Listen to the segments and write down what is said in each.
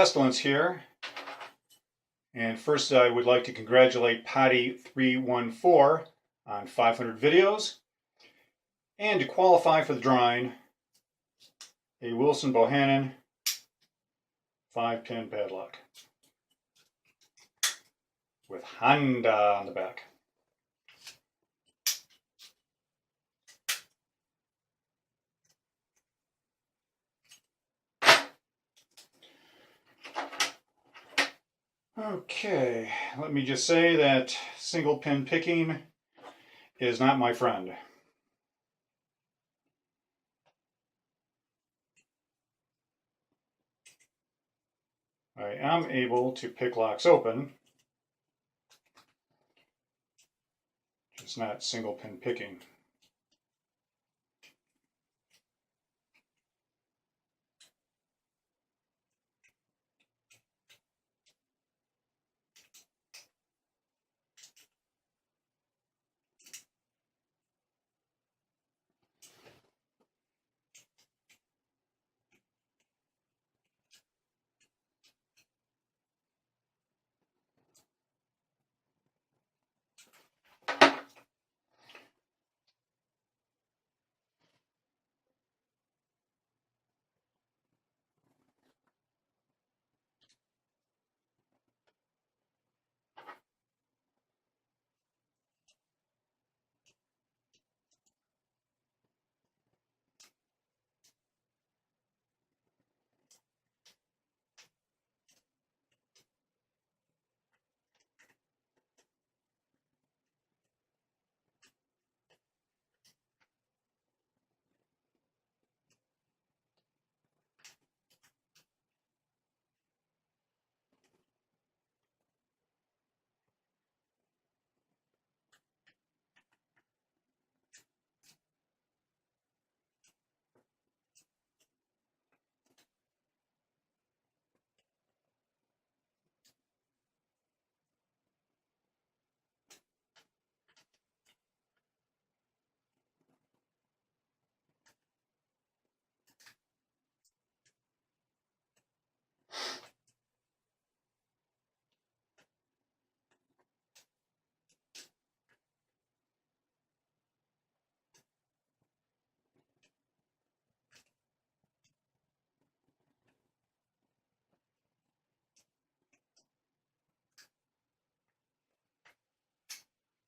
Pestilence here. And first I would like to congratulate Potti314 on 500 videos. And to qualify for the drawing, a Wilson Bohannan 5-pin padlock with Honda on the back. Okay, let me just say that single pin picking is not my friend. I am able to pick locks open, just not single pin picking.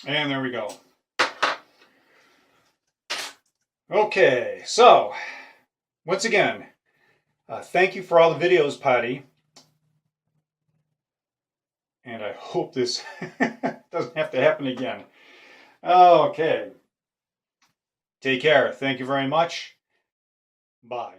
And there we go. Okay, so once again, thank you for all the videos, Potti. And I hope this doesn't have to happen again. Okay. Take care. Thank you very much. Bye.